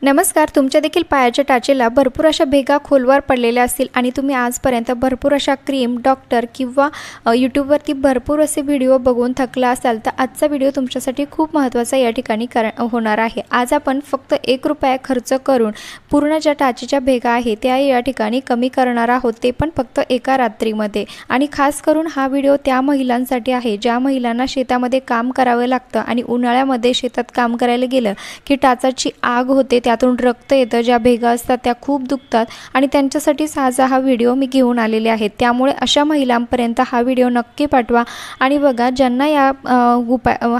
नमस्कार. तुमच्या देखील पायाच्या टाचेला भरपूर अशा भेगा खोलवर पडलेल्या असतील आणि तुम्ही आजपर्यंत भरपूर अशा क्रीम, डॉक्टर किंवा यूट्यूबवरती भरपूर असे व्हिडिओ बघून थकला असाल तर आजचा व्हिडिओ तुमच्यासाठी खूप महत्त्वाचा या ठिकाणी होणार आहे. आज आपण फक्त ₹1 खर्च करून पूर्ण ज्या टाचेच्या भेगा आहेत त्या या ठिकाणी कमी करणार आहोत, ते पण फक्त एका रात्रीमध्ये. आणि खास करून हा व्हिडिओ त्या महिलांसाठी आहे ज्या महिलांना शेतामध्ये काम करावं लागतं आणि उन्हाळ्यामध्ये शेतात काम करायला गेलं की टाचाची आग होते, त्यातून रक्त येतं, ज्या भेगा असतात त्या खूप दुखतात आणि त्यांच्यासाठी साजा हा व्हिडिओ मी घेऊन आलेले आहे. त्यामुळे अशा महिलांपर्यंत हा व्हिडिओ नक्की पाठवा आणि बघा ज्यांना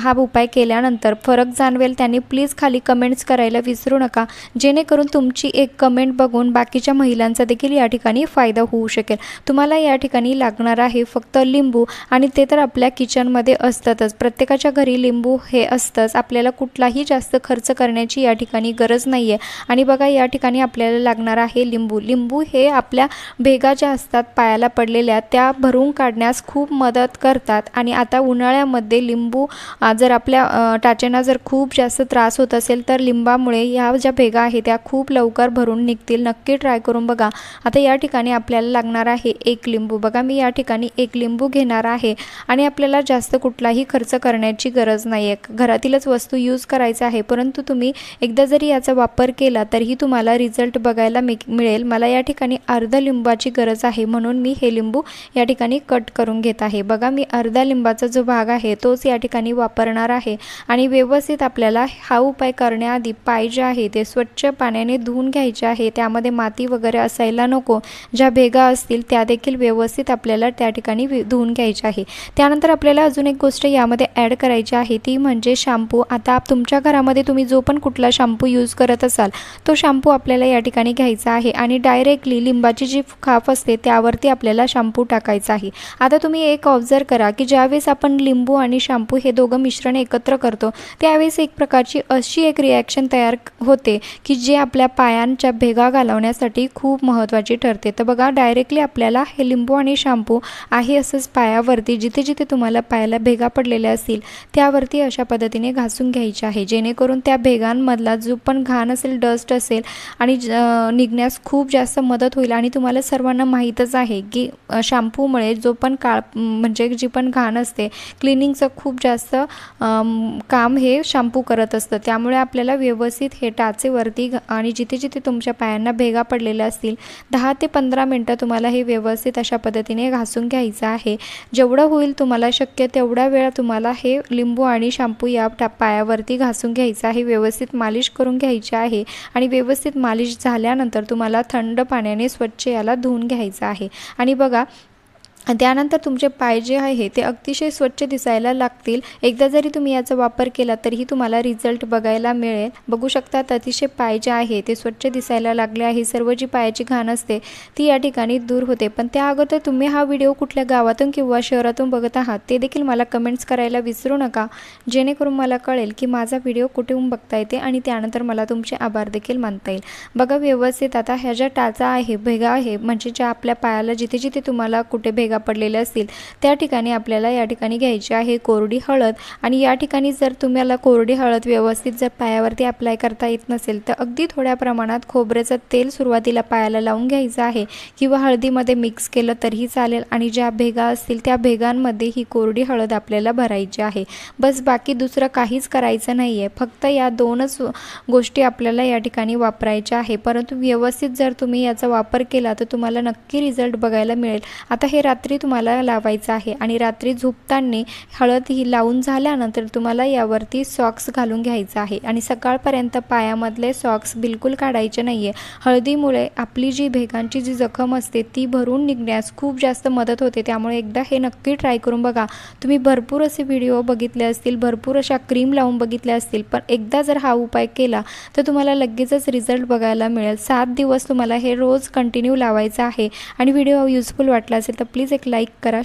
हा उपाय केल्यानंतर फरक जाणवेल त्यांनी प्लीज खाली कमेंट्स करायला विसरू नका, जेणेकरून तुमची एक कमेंट बघून बाकीच्या महिलांचा देखील या ठिकाणी फायदा होऊ शकेल. तुम्हाला या ठिकाणी लागणार आहे फक्त लिंबू, आणि ते तर आपल्या किचनमध्ये असतातच, प्रत्येकाच्या घरी लिंबू हे असतंच, आपल्याला कुठलाही जास्त खर्च करण्याची या ठिकाणी गरज नाही आहे. आणि बघा या ठिकाणी आपल्याला लागणार आहे लिंबू. लिंबू हे आपल्या भेगा ज्या असतात पायाला पडलेल्या त्या भरून काढण्यास खूप मदत करतात. आणि आता उन्हाळ्यामध्ये लिंबू जर आपल्या टाचेंना जर खूप जास्त त्रास होत असेल तर लिंबामुळे ह्या ज्या भेगा आहेत त्या खूप लवकर भरून निघतील. नक्की ट्राय करून बघा. आता या ठिकाणी आपल्याला लागणार आहे 1 लिंबू. बघा मी या ठिकाणी 1 लिंबू घेणार आहे आणि आपल्याला जास्त कुठलाही खर्च करण्याची गरज नाही आहे, घरातीलच वस्तू यूज करायचा आहे. परंतु तुम्ही एकदा जरी याचा वापर केला तरीही तुम्हाला रिझल्ट बघायला मिळेल. मला या ठिकाणी अर्धा लिंबाची गरज आहे म्हणून मी हे लिंबू या ठिकाणी कट करून घेत आहे. बघा मी अर्धा लिंबाचा जो भाग आहे तोच या ठिकाणी वापरणार आहे. आणि व्यवस्थित आपल्याला हा उपाय करण्याआधी पाय जे आहे ते स्वच्छ पाण्याने धुवून घ्यायचे आहे. त्यामध्ये माती वगैरे असायला नको. ज्या भेगा असतील त्या देखील व्यवस्थित आपल्याला त्या ठिकाणी धुवून घ्यायचे आहे. त्यानंतर आपल्याला अजून एक गोष्ट यामध्ये ॲड करायची आहे, ती म्हणजे शॅम्पू. आता तुमच्या घरामध्ये तुम्ही जो पण कुठला शॅम्पू यूज करत असाल तो शॅम्पू आपल्याला या ठिकाणी घ्यायचा आहे आणि डायरेक्टली लिंबाची जी खाफ असते त्यावरती आपल्याला शॅम्पू टाकायचा आहे. आता तुम्ही एक ऑब्झर्व करा की ज्यावेळेस आपण लिंबू आणि शॅम्पू हे दोघं मिश्रण एकत्र करतो त्यावेळेस एक प्रकारची अशी एक रिॲक्शन तयार होते की जे आपल्या पायांच्या भेगा घालवण्यासाठी खूप महत्त्वाची ठरते. तर बघा डायरेक्टली आपल्याला हे लिंबू आणि शॅम्पू आहे असंच पायावरती जिथे जिथे तुम्हाला पायाला भेगा पडलेल्या असतील त्यावरती अशा पद्धतीने घासून घ्यायचे आहे, जेणेकरून त्या भेगांमधला जो पण घाण असेल, डस्ट असेल आणि निघण्यास खूप जास्त मदत होईल. आणि तुम्हाला सर्वांना माहीतच आहे की शॅम्पूमुळे जो पण म्हणजे जी पण घाण असते क्लिनिंगचं खूप जास्त काम हे शॅम्पू करत असतं. त्यामुळे आपल्याला व्यवस्थित हे टाचेवरती आणि जिथे जिथे तुमच्या पायांना भेगा पडलेल्या असतील 10 ते 15 मिनटं तुम्हाला हे व्यवस्थित अशा पद्धतीने घासून घ्यायचं आहे. जेवढं होईल तुम्हाला शक्य तेवढा वेळ तुम्हाला हे लिंबू आणि शॅम्पू या पायावरती घासून घ्यायचं आहे. व्यवस्थित मालिश करून घ्यायची आहे आणि व्यवस्थित मालिश झाल्यानंतर तुम्हाला थंड पाण्याने स्वच्छ याला धुवून घ्यायचं आहे. आणि बघा त्यानंतर तुमचे पाय जे आहे ते अतिशय स्वच्छ दिसायला लागतील. एकदा जरी तुम्ही याचा वापर केला तरीही तुम्हाला रिझल्ट बघायला मिळेल. बघू शकता अतिशय पाय जे आहे ते स्वच्छ दिसायला लागले आहे. सर्व जी पायाची घाण असते ती या ठिकाणी दूर होते. पण त्या अगोदर तुम्ही हा व्हिडिओ कुठल्या गावातून किंवा शहरातून बघत आहात ते देखील मला कमेंट्स करायला विसरू नका, जेणेकरून मला कळेल की माझा व्हिडिओ कुठून बघता येते आणि त्यानंतर मला तुमचे आभार देखील मानता येईल. बघा व्यवस्थित आता ह्या ज्या टाचा आहे, भेगा आहे, म्हणजे ज्या आपल्या पायाला जिथे जिथे तुम्हाला कुठे भेगा पडलेले असतील त्या ठिकाणी आपल्याला या ठिकाणी घ्यायची आहे कोरडी हळद. आणि या ठिकाणी जर तुम्हाला कोरडी हळद व्यवस्थित जर पायावरती अप्लाय करता येत नसेल तर अगदी थोड्या प्रमाणात खोबऱ्याचं तेल सुरुवातीला पायाला लावून घ्यायचं आहे किंवा हळदीमध्ये मिक्स केलं तरीही चालेल. आणि ज्या भेगा असतील त्या भेगांमध्ये ही कोरडी हळद आपल्याला भरायची आहे. बस बाकी दुसरं काहीच करायचं नाही आहे, फक्त या 2च गोष्टी आपल्याला या ठिकाणी वापरायच्या आहे. परंतु व्यवस्थित जर तुम्ही याचा वापर केला तर तुम्हाला नक्की रिझल्ट बघायला मिळेल. आता हे रात्री तुम्हाला लावायचं आहे आणि रात्री झोपताना हळद ही लावून झाल्यानंतर तुम्हाला यावरती सॉक्स घालून घ्यायचं आहे आणि सकाळपर्यंत पायामधले सॉक्स बिलकुल काढायचे नाही आहे. हळदीमुळे आपली जी भेगांची जी जखम असते ती भरून निघण्यास खूप जास्त मदत होते. त्यामुळे एकदा हे नक्की ट्राय करून बघा. तुम्ही भरपूर असे व्हिडिओ बघितले असतील, भरपूर अशा क्रीम लावून बघितल्या असतील, पण एकदा जर हा उपाय केला तर तुम्हाला लगेचच रिझल्ट बघायला मिळेल. 7 दिवस तुम्हाला हे रोज कंटिन्यू लावायचं आहे. आणि व्हिडिओ युजफुल वाटला असेल तर प्लीज एक लाईक करा.